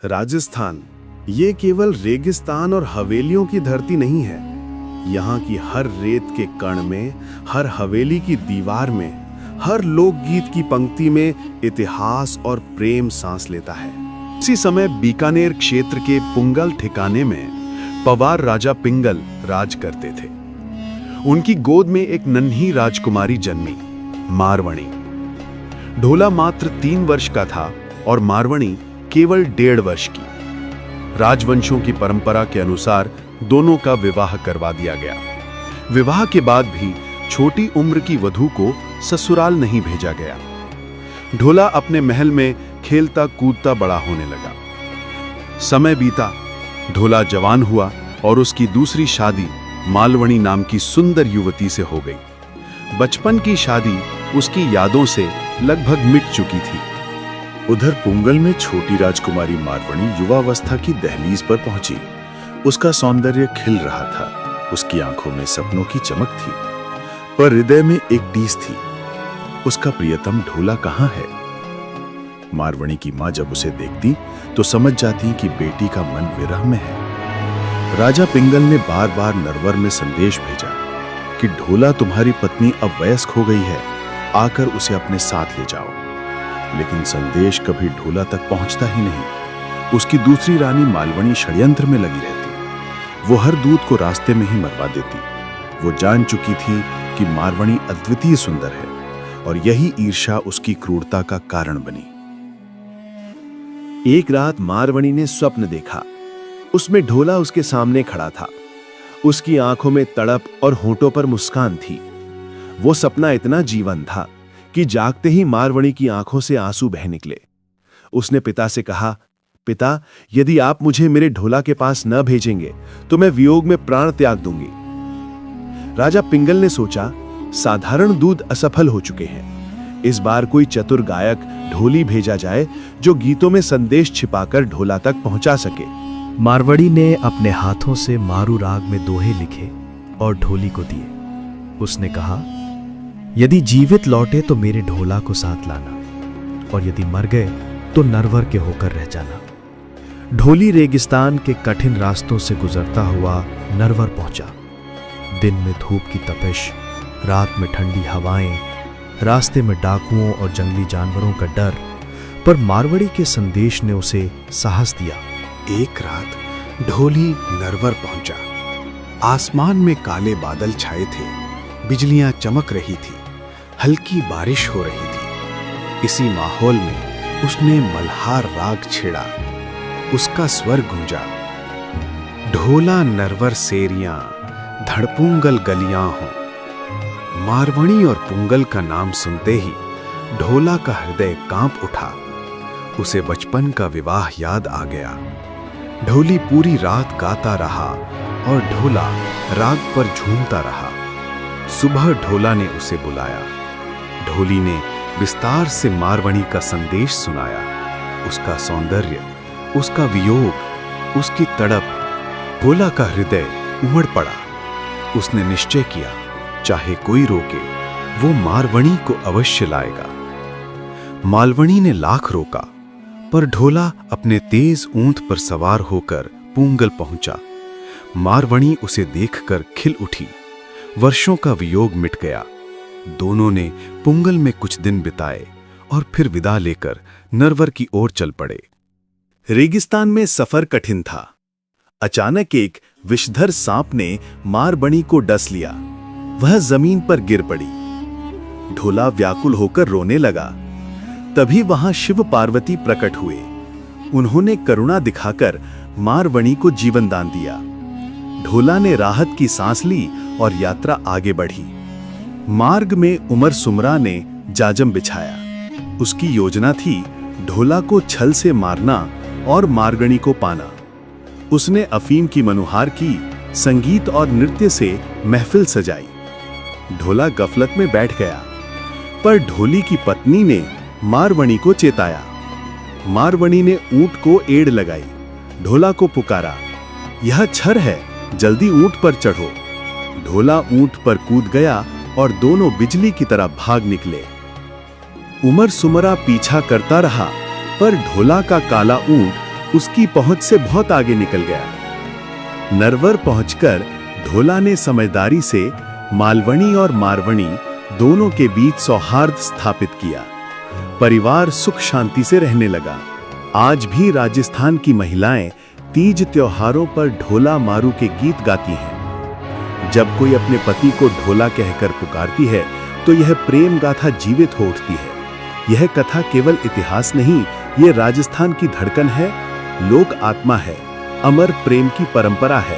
राजस्थान ये केवल रेगिस्तान और हवेलियों की धरती नहीं है। यहाँ की हर रेत के कण में, हर हवेली की दीवार में, हर लोकगीत की पंक्ति में इतिहास और प्रेम सांस लेता है। इसी समय बीकानेर क्षेत्र के पुंगल ठिकाने में पवार राजा पिंगल राज करते थे। उनकी गोद में एक नन्ही राजकुमारी जन्मी, मारवणी। ढोला मात्र 3 वर्ष का था और मारवणी केवल 1.5 वर्ष की। राजवंशों की परंपरा के अनुसार दोनों का विवाह करवा दिया गया। विवाह के बाद भी छोटी उम्र की वधू को ससुराल नहीं भेजा गया। ढोला अपने महल में खेलता कूदता बड़ा होने लगा। समय बीता, ढोला जवान हुआ और उसकी दूसरी शादी मालवणी नाम की सुंदर युवती से हो गई। बचपन की शादी उसकी यादों से लगभग मिट चुकी थी। उधर पुंगल में छोटी राजकुमारी मारवणी युवावस्था की दहलीज पर पहुंची। उसका सौंदर्य खिल रहा था, उसकी आंखों में सपनों की चमक थी, पर हृदय में एक टीस थी। उसका प्रियतम ढोला कहाँ है? मारवणी की मां जब उसे देखती तो समझ जाती कि बेटी का मन विरह में है। राजा पिंगल ने बार बार नरवर में संदेश भेजा कि ढोला तुम्हारी पत्नी अब वयस्क हो गई है, आकर उसे अपने साथ ले जाओ। लेकिन संदेश कभी ढोला तक पहुंचता ही नहीं। उसकी दूसरी रानी मालवणी षड्यंत्र में लगी रहती। वो हर दूत को रास्ते में ही मरवा देती। वो जान चुकी थी कि मारवणी अद्वितीय सुंदर है और यही ईर्ष्या उसकी क्रूरता का कारण बनी। एक रात मारवणी ने स्वप्न देखा। उसमें ढोला उसके सामने खड़ा था। उसकी आंखों में तड़प और होंठों पर मुस्कान थी। वो सपना इतना जीवन था कि जागते ही मारवणी की आंखों से आंसू बह निकले। उसने पिता से कहा, पिता, यदि आप मुझे मेरे ढोला के पास न भेजेंगे तो मैं वियोग में प्राण त्याग दूंगी। राजा पिंगल ने सोचा, साधारण दूत असफल हो चुके हैं। इस बार कोई चतुर गायक ढोली भेजा जाए जो गीतों में संदेश छिपाकर ढोला तक पहुंचा सके। मारवणी ने अपने हाथों से मारू राग में दोहे लिखे और ढोली को दिए। उसने कहा, यदि जीवित लौटे तो मेरे ढोला को साथ लाना, और यदि मर गए तो नरवर के होकर रह जाना। ढोली रेगिस्तान के कठिन रास्तों से गुजरता हुआ नरवर पहुंचा। दिन में धूप की तपिश, रात में ठंडी हवाएं, रास्ते में डाकुओं और जंगली जानवरों का डर, पर मारवणी के संदेश ने उसे साहस दिया। एक रात ढोली नरवर पहुंचा। आसमान में काले बादल छाए थे, बिजलियां चमक रही थी, हल्की बारिश हो रही थी। इसी माहौल में उसने मल्हार राग छेड़ा। उसका स्वर गूंजा, ढोला नरवर सेरियां, धड़पुंगल गलियां हों। मारवणी और पुंगल का नाम सुनते ही ढोला का हृदय कांप उठा। उसे बचपन का विवाह याद आ गया। ढोली पूरी रात गाता रहा और ढोला राग पर झूमता रहा। सुबह ढोला ने उसे बुलाया। ढोली ने विस्तार से मारवणी का संदेश सुनाया। उसका सौंदर्य, उसका वियोग, उसकी तड़प। ढोला का हृदय उमड़ पड़ा। उसने निश्चय किया, चाहे कोई रोके, वो मारवणी को अवश्य लाएगा। मालवणी ने लाख रोका, पर ढोला अपने तेज ऊंट पर सवार होकर पुंगल पहुंचा। मारवणी उसे देखकर खिल उठी। वर्षों का वियोग मिट गया। दोनों ने पुंगल में कुछ दिन बिताए और फिर विदा लेकर नरवर की ओर चल पड़े। रेगिस्तान में सफर कठिन था। अचानक एक विषधर सांप ने मारवणी को डस लिया। वह जमीन पर गिर पड़ी। ढोला व्याकुल होकर रोने लगा। तभी वहां शिव पार्वती प्रकट हुए। उन्होंने करुणा दिखाकर मारवणी को जीवन दान दिया। ढोला ने राहत की सांस ली और यात्रा आगे बढ़ी। मार्ग में उमर सुमरा ने जाजम बिछाया। उसकी योजना थी ढोला को छल से मारना और मारवणी को पाना। उसने अफीम की मनुहार की, संगीत और नृत्य से महफिल सजाई। ढोला गफलत में बैठ गया, पर ढोली की पत्नी ने मारवणी को चेताया। मारवणी ने ऊंट को एड़ लगाई। ढोला को पुकारा, यह छर है, जल्दी ऊंट पर चढ़ो। ढोला ऊंट पर कूद गया और दोनों बिजली की तरह भाग निकले। उमर सुमरा पीछा करता रहा, पर ढोला का काला ऊंट उसकी पहुंच से बहुत आगे निकल गया। नरवर पहुंचकर ढोला ने समझदारी से मालवणी और मारवणी दोनों के बीच सौहार्द स्थापित किया। परिवार सुख शांति से रहने लगा। आज भी राजस्थान की महिलाएं तीज त्योहारों पर ढोला मारू के गीत गाती हैं। जब कोई अपने पति को ढोला कहकर पुकारती है तो यह प्रेम गाथा जीवित हो उठती है। यह कथा केवल इतिहास नहीं, ये राजस्थान की धड़कन है, लोक आत्मा है, अमर प्रेम की परंपरा है।